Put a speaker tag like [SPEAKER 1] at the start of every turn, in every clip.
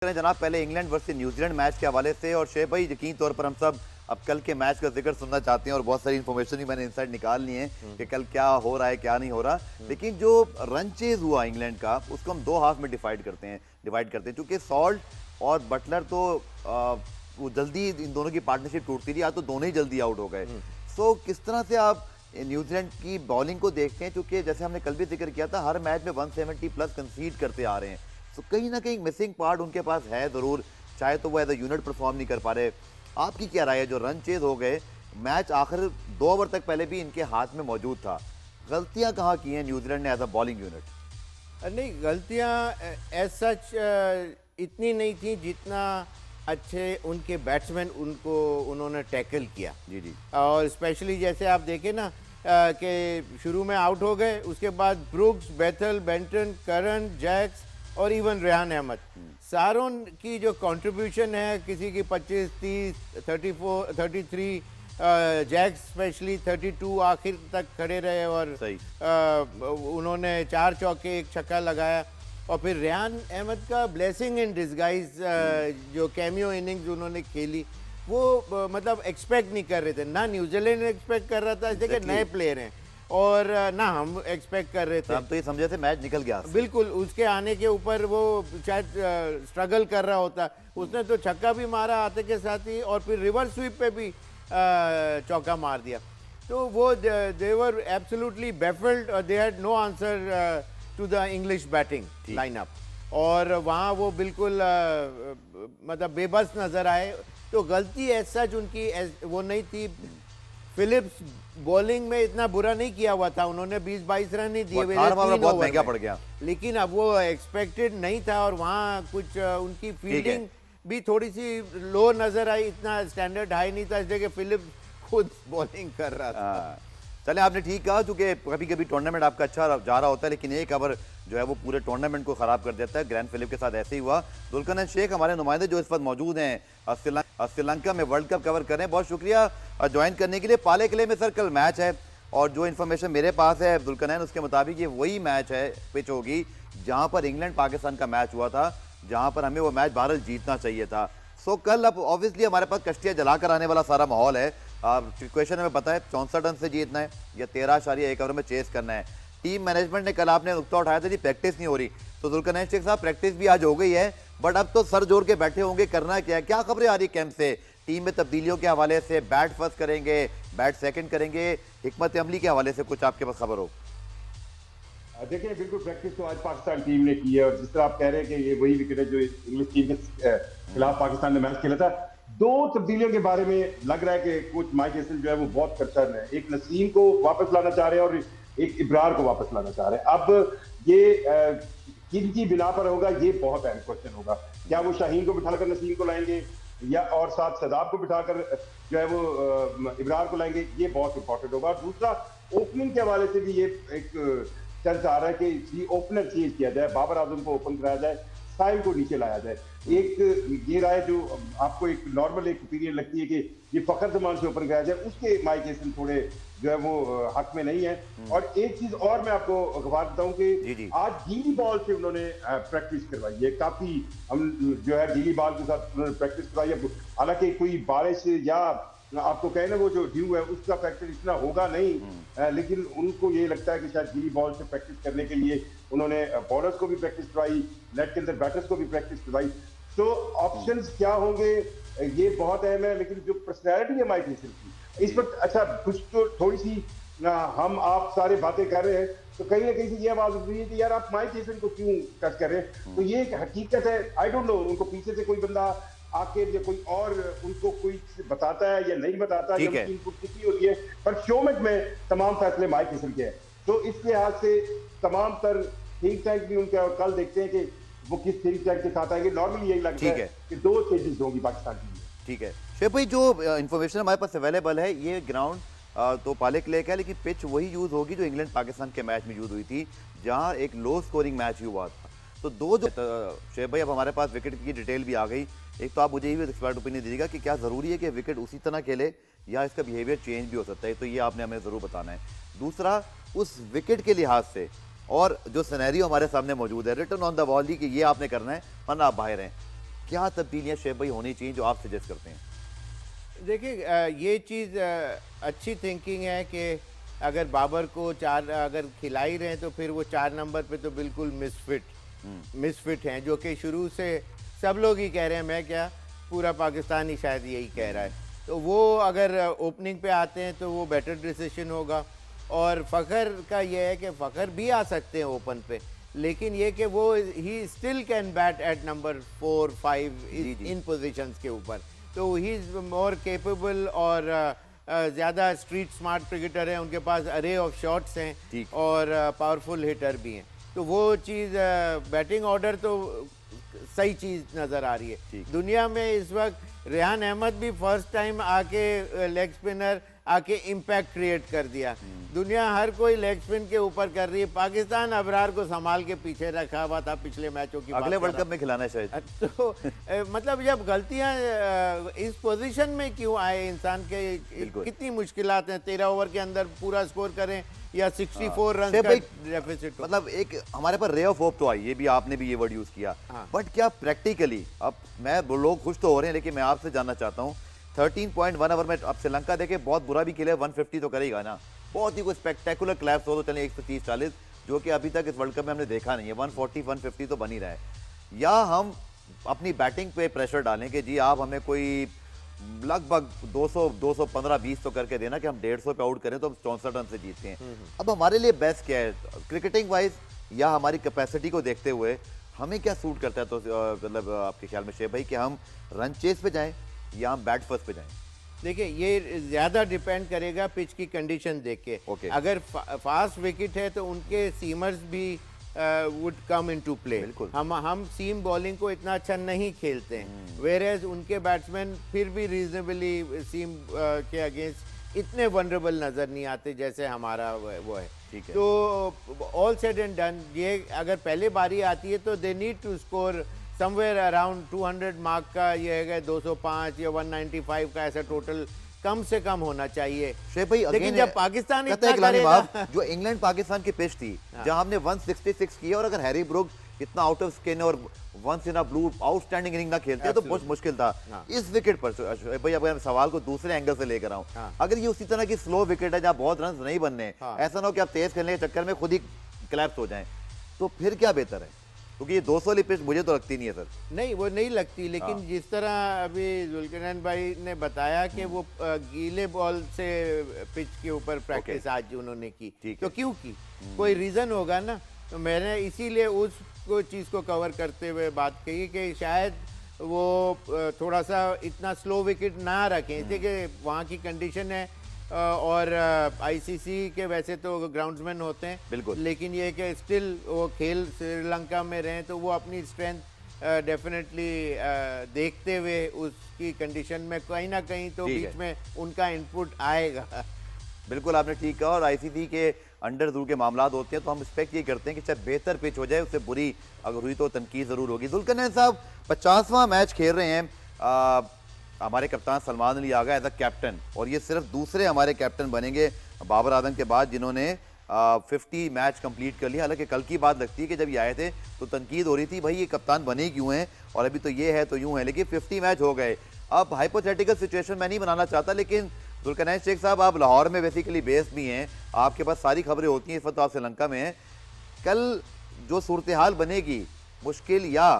[SPEAKER 1] करें जनाब, पहले इंग्लैंड वर्सेस न्यूजीलैंड मैच के हवाले से। और शेख भाई, यकीन तौर पर हम सब अब कल के मैच का जिक्र सुनना चाहते हैं और बहुत सारी इन्फॉर्मेशन भी मैंने इनसाइड निकाल ली है कि कल क्या हो रहा है क्या नहीं हो रहा। लेकिन जो रन चेज हुआ इंग्लैंड का, उसको हम दो हाफ में डिवाइड करते हैं क्योंकि सॉल्ट और बटलर तो वो जल्दी इन दोनों की पार्टनरशिप टूटती थी, आज तो दोनों ही जल्दी आउट हो गए। सो किस तरह से आप न्यूजीलैंड की बॉलिंग को देखते हैं, क्योंकि जैसे हमने कल भी जिक्र किया था, हर मैच में 170 प्लस कंसीड करते आ रहे हैं। तो कहीं ना कहीं मिसिंग पार्ट उनके पास है ज़रूर, चाहे तो वो एज अ यूनिट परफॉर्म नहीं कर पा रहे। आपकी क्या राय है? जो रन चेज हो गए, मैच आखिर 2 ओवर तक पहले भी इनके हाथ में मौजूद था, गलतियां कहाँ की हैं न्यूजीलैंड ने एज अ बॉलिंग यूनिट?
[SPEAKER 2] नहीं, गलतियां एज सच इतनी नहीं थी जितना अच्छे उनके बैट्समैन उन्होंने टैकल किया।
[SPEAKER 1] जी जी।
[SPEAKER 2] और स्पेशली जैसे आप देखें ना कि शुरू में आउट हो गए, उसके बाद ब्रुक्स, बेथल, बेंटन, करन, जैक्स और इवन रेहान अहमद, सारों की जो कंट्रीब्यूशन है, किसी की 25, 30, 34, 33, जैक्स स्पेशली 32 आखिर तक खड़े रहे और उन्होंने 4 चौके 1 छक्का लगाया। और फिर रेहान अहमद का ब्लेसिंग इन डिस्गाइज, जो कैमियो इनिंग्स उन्होंने खेली, वो मतलब एक्सपेक्ट नहीं कर रहे थे, ना न्यूजीलैंड एक्सपेक्ट कर रहा था, इसलिए कि नए प्लेयर हैं, और ना हम एक्सपेक्ट कर रहे थे।
[SPEAKER 1] हम तो ये समझे थे मैच निकल गया।
[SPEAKER 2] बिल्कुल, उसके आने के ऊपर वो शायद स्ट्रगल कर रहा होता। उसने तो छक्का भी मारा आते के साथ ही, और फिर रिवर्स स्वीप पे भी चौका मार दिया। तो वो they were absolutely baffled, they had no answer to the English batting lineup, और वहाँ वो बिल्कुल मतलब बेबस नजर आए। तो गलती ऐसा उनकी वो नहीं थी। फिलिप्स बॉलिंग में इतना बुरा नहीं किया हुआ था, उन्होंने 20-22 रन ही दिए हुए थे,
[SPEAKER 1] बहुत महंगा पड़ गया,
[SPEAKER 2] लेकिन अब वो एक्सपेक्टेड नहीं था। और वहाँ कुछ उनकी फील्डिंग भी थोड़ी सी लो नजर आई, इतना स्टैंडर्ड हाई नहीं था, इसलिए कि फिलिप्स खुद बॉलिंग कर रहा था।
[SPEAKER 1] चले, आपने ठीक कहा, क्योंकि कभी कभी टूर्नामेंट आपका अच्छा जा रहा होता है, लेकिन एक ओवर जो है वो पूरे टूर्नामेंट को खराब कर देता है। ग्रैंड फिलिप के साथ ऐसे ही हुआ। जुल्करनैन शेख हमारे नुमाइंदे जो इस वक्त मौजूद हैं श्रीलंका में, वर्ल्ड कप कवर कर रहे हैं, बहुत शुक्रिया ज्वाइन करने के लिए। पाले किले में सर कल मैच है, और जो इन्फॉर्मेशन मेरे पास है जुल्करनैन, उसके मुताबिक ये वही मैच है, पिच होगी जहाँ पर इंग्लैंड पाकिस्तान का मैच हुआ था, जहाँ पर हमें वो मैच बहरहाल जीतना चाहिए था। सो कल अब ऑब्वियसली हमारे पास कश्तियाँ जला कर आने वाला सारा माहौल है। क्वेश्चन हमें पता है 64 रन से जीतना है या 13.1 ओवर में चेस करना है। टीम मैनेजमेंट ने कल आपने नुकता उठाया था जी, प्रैक्टिस नहीं हो रही, तो जुल्करनैन शेख साहब प्रैक्टिस भी आज हो गई है, बट अब तो सर जोड़ के बैठे होंगे, करना क्या है? क्या खबरें आ रही कैंप से टीम में तब्दीलियों के हवाले से? बैट फर्स्ट करेंगे, बैट सेकंड करेंगे, हिकमत अमली के हवाले से कुछ आपके पास खबर हो?
[SPEAKER 3] देखिए, बिल्कुल प्रैक्टिस तो आज पाकिस्तान टीम ने की है, और जिस तरह आप कह रहे हैं कि ये वही विकेट है जो इंग्लिश टीम के खिलाफ पाकिस्तान ने मैच खेला था। 2 तब्दीलियों के बारे में लग रहा है कि कोच माइक हेसल जो है वो बहुत कंसर्न है। एक नसीम को वापस लाना चाह रहे हैं और एक इब्रार को वापस लाना चाह रहे हैं। अब ये किनकी बिना पर होगा, ये बहुत अहम क्वेश्चन होगा। क्या वो शाहीन को बिठाकर नसीम को लाएंगे, या और साथ सदाब को बिठाकर जो है वो इब्रार को लाएंगे, ये बहुत इंपॉर्टेंट होगा। दूसरा, ओपनिंग के हवाले से भी ये एक चर्चा आ रहा है कि ओपनर चेंज किया जाए, बाबर आजम को ओपन कराया जाए, साहिल को नीचे लाया जाए। एक ये राय जो आपको एक नॉर्मल एक ओपिनियन लगती है कि ये फखर जमान से ओपन कराया जाए, उसके माइक हेसन थोड़े जो है वो हक में नहीं है। और एक चीज और मैं आपको अखबार बताऊं कि आज गीली बॉल से उन्होंने प्रैक्टिस करवाई है, काफी हम जो है गीली बॉल के साथ उन्होंने प्रैक्टिस करवाई है। हालांकि कोई बारिश या आपको कहे ना वो जो ड्यू है उसका फैक्टर इतना होगा नहीं, लेकिन उनको ये लगता है कि शायद गीली बॉल से प्रैक्टिस करने के लिए उन्होंने बॉलर्स को भी प्रैक्टिस करवाई, नेट के अंदर बैटर्स को भी प्रैक्टिस करवाई। तो ऑप्शंस क्या होंगे ये बहुत अहम है, लेकिन जो पर्सनैलिटी है माइक हेसल की इस वक्त, अच्छा कुछ तो थोड़ी सी हम आप सारे बातें कर रहे हैं, तो कहीं ना कहीं से ये आवाज उठ रही है कि यार आप माइक हेसल को क्यों टच कर रहे हैं। तो ये एक हकीकत है, आई डोंट नो उनको पीछे से कोई बंदा आके या कोई और उनको कोई बताता है या नहीं बताता, या उनकी इनपुट कितनी होती है, पर शोमेट में तमाम फैसले माइक हेसल के हैं। तो इस लिहाज से तमाम तर थिंक टैंक भी उनके, और कल देखते हैं कि वो किस थिंक टैंक के साथ आएंगे। नॉर्मली यही लगता है कि 2 चेंजेस होंगी पाकिस्तान की।
[SPEAKER 1] ठीक है शेख भाई, जो इन्फॉर्मेशन हमारे पास अवेलेबल है, ये ग्राउंड तो पाले किले का है, लेकिन पिच वही यूज होगी जो इंग्लैंड पाकिस्तान के मैच में यूज हुई थी, जहां एक लो स्कोरिंग मैच हुआ था। तो दो जो शेख भाई, अब हमारे पास विकेट की डिटेल भी आ गई। एक तो आप मुझे ये एक्सपर्ट ओपिनियन दीजिएगा कि क्या ज़रूरी है कि विकेट उसी तरह खेले, या इसका बिहेवियर चेंज भी हो सकता है, तो ये आपने हमें ज़रूर बताना है। दूसरा, उस विकेट के लिहाज से और जो सिनेरियो हमारे सामने मौजूद है, रिटर्न ऑन द बॉल ही कि ये आपने करना है वरना आप बाहर हैं, क्या तब्दीलियां शेख भाई होनी चाहिए जो आप सजेस्ट करते हैं?
[SPEAKER 2] देखिए ये चीज़ अच्छी थिंकिंग है कि अगर बाबर को चार अगर खिला ही रहे हैं तो फिर वो 4 नंबर पे तो बिल्कुल मिसफिट हैं, जो कि शुरू से सब लोग ही कह रहे हैं, मैं क्या पूरा पाकिस्तान ही शायद यही कह रहा है। तो वो अगर ओपनिंग पे आते हैं तो वो बेटर डिसीजन होगा। और फ़खर का ये है कि फ़खर भी आ सकते हैं ओपन पे, लेकिन ये कि वो ही still can bat at number 4, 5 in positions के ऊपर, तो ही इज़ मोर केपेबल और ज़्यादा स्ट्रीट स्मार्ट क्रिकेटर हैं, उनके पास अरे ऑफ शॉट्स हैं और पावरफुल हिटर भी हैं। तो वो चीज़ बैटिंग ऑर्डर तो सही चीज़ नज़र आ रही है। दुनिया में इस वक्त रेहान अहमद भी फर्स्ट टाइम आके लेग स्पिनर आके इम्पैक्ट क्रिएट कर दिया। दुनिया हर कोई लेग स्पिन के ऊपर कर रही है। पाकिस्तान अबरार को संभाल के पीछे रखा हुआ था पिछले मैचों की,
[SPEAKER 1] अगले वर्ल्ड कप में खिलाना है शायद।
[SPEAKER 2] तो मतलब जब गलतियां इस पोजीशन में क्यों आए इंसान के, कितनी मुश्किलात हैं। 13 ओवर के अंदर पूरा स्कोर करें या 64 रन का डेफिसिट हो।
[SPEAKER 1] मतलब एक हमारे पास रे ऑफ होप तो आई, ये भी आपने भी ये वर्ड यूज किया, बट क्या प्रैक्टिकली अब मैं लोग खुश तो हो रहे हैं, लेकिन मैं आपसे जानना चाहता हूँ 13.1 ओवर में अब श्रीलंका देखे बहुत बुरा भी खेले, 150 तो करेगा ना, बहुत ही कोई स्पेक्टेकुलर क्लैप्स हो तो चले 130-40, जो कि अभी तक इस वर्ल्ड कप में हमने देखा नहीं है। 140-150 तो बन ही रहा है। या हम अपनी बैटिंग पे प्रेशर डालें कि जी आप हमें कोई लगभग 215-20 तो करके देना कि हम 150 पे आउट करें तो हम 64 रन से जीतते हैं। अब हमारे लिए बेस्ट क्या है क्रिकेटिंग वाइज या हमारी कैपेसिटी को देखते हुए हमें क्या सूट करता है? तो मतलब आपके ख्याल में शेख भाई कि हम रन चेस पे जाएं या हम बैट फर्स्ट पे जाएं?
[SPEAKER 2] देखिए ये ज़्यादा डिपेंड करेगा पिच की कंडीशन देख के। अगर फास्ट विकेट है तो उनके सीमर्स भी वुड कम इनटू प्ले। हम सीम बॉलिंग को इतना अच्छा नहीं खेलते हैं, वेयर एज उनके बैट्समैन फिर भी रीजनेबली सीम के अगेंस्ट इतने वनरेबल नज़र नहीं आते जैसे हमारा वो है। तो ऑल सेड एंड डन, ये अगर पहले बारी आती है तो they need to score somewhere around 200 mark का, ये है 205 या 195 का ऐसा टोटल कम से कम होना चाहिए। लेकिन जब पाकिस्तान इतना करेगा,
[SPEAKER 1] जो इंग्लैंड पाकिस्तान की पिच थी जहां हमने 166 किया, और अगर हैरी ब्रूक इतना आउट ऑफ स्किन और once in a blue outstanding inning ना खेलते तो बहुत मुश्किल था। इस विकेट पर भाई अगर मैं सवाल को दूसरे एंगल से लेकर आऊं, अगर ये उसी तरह की स्लो विकेट है जहां बहुत रन नहीं बनने, ऐसा ना हो कि आप तेज खेलने के चक्कर में खुद ही क्लैप्स हो जाएं, तो फिर क्या बेहतर है? क्योंकि ये 200 वाली पिच मुझे तो लगती नहीं है सर।
[SPEAKER 2] नहीं वो नहीं लगती, लेकिन जिस तरह अभी जुल्करनैन भाई ने बताया कि वो गीले बॉल से पिच के ऊपर प्रैक्टिस आज उन्होंने की, तो क्यों की? कोई रीज़न होगा ना। तो मैंने इसीलिए उस चीज़ को कवर करते हुए बात कही कि शायद वो थोड़ा सा इतना स्लो विकेट ना रखें, इसलिए कि वहाँ की कंडीशन है और आईसीसी के वैसे तो ग्राउंड्समैन होते हैं,
[SPEAKER 1] बिल्कुल,
[SPEAKER 2] लेकिन ये कि स्टिल वो खेल श्रीलंका में रहें तो वो अपनी स्ट्रेंथ डेफिनेटली देखते हुए उसकी कंडीशन में कहीं ना कहीं तो बीच में उनका इनपुट आएगा।
[SPEAKER 1] बिल्कुल आपने ठीक कहा, और आईसीसी के अंडर रूल के मामला होते हैं तो हम एक्सपेक्ट ये करते हैं कि चाहे बेहतर पिच हो जाए, उससे बुरी अगर हुई तो तनकीद ज़रूर होगी। जुल्करनैन साहब 50वां मैच खेल रहे हैं, हमारे कप्तान Salman Ali Agha as a captain, और ये सिर्फ दूसरे हमारे कैप्टन बनेंगे बाबर आजम के बाद जिन्होंने 50 मैच कंप्लीट कर लिया। हालांकि कल की बात लगती है कि जब ये आए थे तो तनकीद हो रही थी भाई ये कप्तान बने क्यों हैं, और अभी तो ये है तो यूं है, लेकिन 50 मैच हो गए। अब हाइपोथेटिकल सिचुएशन मैं नहीं बनाना चाहता, लेकिन जुल्करनैन शेख साहब आप लाहौर में बेसिकली बेस्ड भी हैं, आपके पास सारी खबरें होती हैं, इस वक्त आप श्रीलंका में हैं। कल जो सूरत हाल बनेगी मुश्किल, या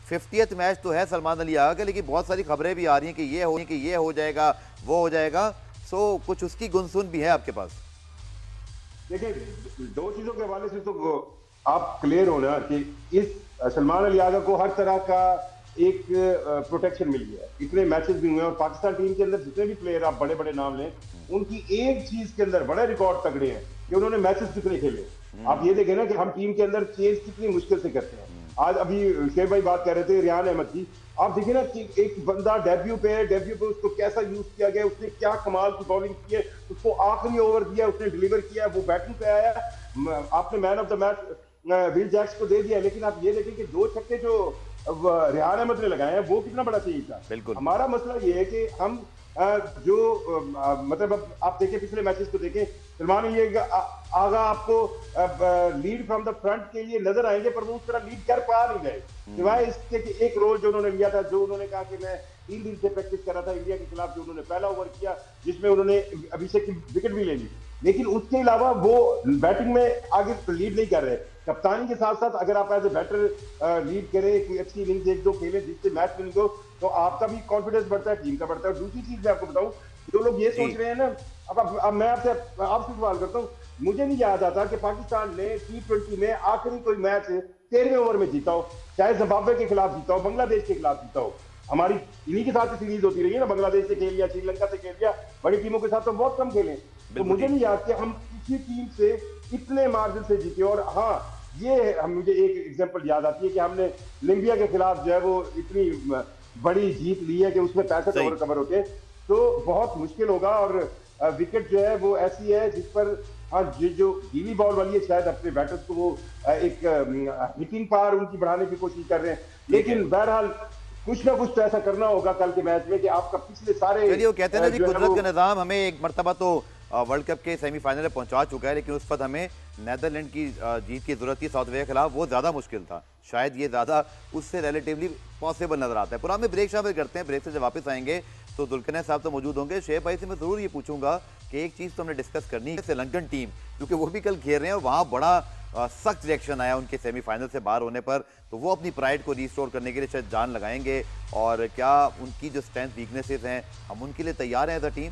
[SPEAKER 1] 50th मैच तो है सलमान अली आगा का, लेकिन बहुत सारी खबरें भी आ रही हैं कि ये हो जाएगा वो हो जाएगा, सो कुछ उसकी गुनसुन भी है आपके पास?
[SPEAKER 3] देखिए दो चीजों के हवाले से तो आप क्लियर होना कि इस सलमान अली आगा को हर तरह का एक प्रोटेक्शन मिल गया है, इतने मैचेस भी हुए हैं, और पाकिस्तान टीम के अंदर जितने भी प्लेयर आप बड़े बड़े नाम लें, उनकी एक चीज के अंदर बड़े रिकॉर्ड तगड़े हैं कि उन्होंने मैचेस कितने खेले। आप ये देखें ना कि हम टीम के अंदर चेज कितनी मुश्किल से करते हैं। आज अभी शेख भाई बात कर रहे थे रेहान अहमद की, आप देखिए ना कि एक बंदा डेब्यू पे उसको कैसा यूज किया गया, उसने क्या कमाल की बॉलिंग की है, उसको आखिरी ओवर दिया, उसने डिलीवर किया, वो बैटिंग पे आया, आपने man of the match Will Jacks को दे दिया। लेकिन आप ये देखें कि 2 छक्के जो रेहान अहमद ने लगाए हैं वो कितना बड़ा सही था।
[SPEAKER 1] बिल्कुल, हमारा
[SPEAKER 3] मसला ये है कि हम मतलब अब आप देखें पिछले मैचेस को देखें, सलमान ये आगा आपको लीड फ्रॉम द फ्रंट के लिए नजर आएंगे, पर वो उस तरह लीड कर पा नहीं गए, सिवाय इसके कि एक रोल जो उन्होंने लिया था, जो उन्होंने कहा कि मैं 3 दिन से प्रैक्टिस कर रहा था इंडिया के खिलाफ, जो उन्होंने पहला ओवर किया जिसमें उन्होंने अभिषेक की विकेट भी ले ली, लेकिन उसके अलावा वो बैटिंग में आगे लीड नहीं कर रहे। कप्तानी के साथ साथ अगर आप एज ए बैटर लीड करें, कोई अच्छी इनिंग्स 1-2 खेलें जिससे मैच विनिंग हो, तो आपका भी कॉन्फिडेंस बढ़ता है, टीम का बढ़ता है। और दूसरी चीज मैं आपको बताऊं, जो लोग ये सोच रहे हैं ना, अब मैं आपसे सवाल करता हूँ, मुझे नहीं याद आता कि पाकिस्तान ने T20 में आखिरी कोई मैच 13वें ओवर में जीता हो, चाहे जिम्बाब्वे के खिलाफ जीता हो, बांग्लादेश के खिलाफ जीता हो। हमारी इन्हीं के साथ सीरीज होती रही है ना, बांग्लादेश से खेल लिया, श्रीलंका से खेल लिया, बड़ी टीमों के साथ तो बहुत कम खेले। तो मुझे नहीं याद कि हम किसी टीम से इतने मार्जिन से जीते। और हाँ, ये मुझे एक एग्जांपल याद आती है कि हमने लिम्बिया के खिलाफ जो है वो इतनी बड़ी जीत ली है कि उसमें 65 ओवर कवर होते, तो बहुत मुश्किल होगा। और विकेट जो है वो ऐसी है जिस पर जो गीली बॉल वाली है, शायद अपने बैटर्स को वो एक हिटिंग पावर उनकी बढ़ाने की कोशिश कर रहे हैं, लेकिन बहरहाल कुछ ना कुछ तो ऐसा करना होगा कल के मैच में कि आपका पिछले सारे,
[SPEAKER 1] चलिए वो कहते हैं ना जी, कुदरत का निज़ाम हमें एक मर्तबा तो वर्ल्ड कप के सेमीफाइनल में पहुंचा चुका है, लेकिन उस पर हमें नेदरलैंड की जीत की जरूरत थी साउथ अफ्रीका के खिलाफ, वो ज़्यादा मुश्किल था, शायद ये ज़्यादा उससे रिलेटिवली पॉसिबल नजर आता है। पूरा हमें ब्रेक शामिल करते हैं, ब्रेक से जब वापस आएंगे तो दुल्कने साहब तो मौजूद होंगे। शेख भाई से मैं ज़रूर ये पूछूंगा कि एक चीज़ तो हमने डिस्कस करनी है, श्रीलंकन टीम क्योंकि वो भी कल खेल रहे हैं और वहाँ बड़ा सख्त रिएक्शन आया उनके सेमीफाइनल से बाहर होने पर, तो वो अपनी प्राइड को रिस्टोर करने के लिए शायद जान लगाएंगे, और क्या उनकी जो स्ट्रेंथ वीकनेसेस हैं हम उनके लिए तैयार हैं एज अ टीम?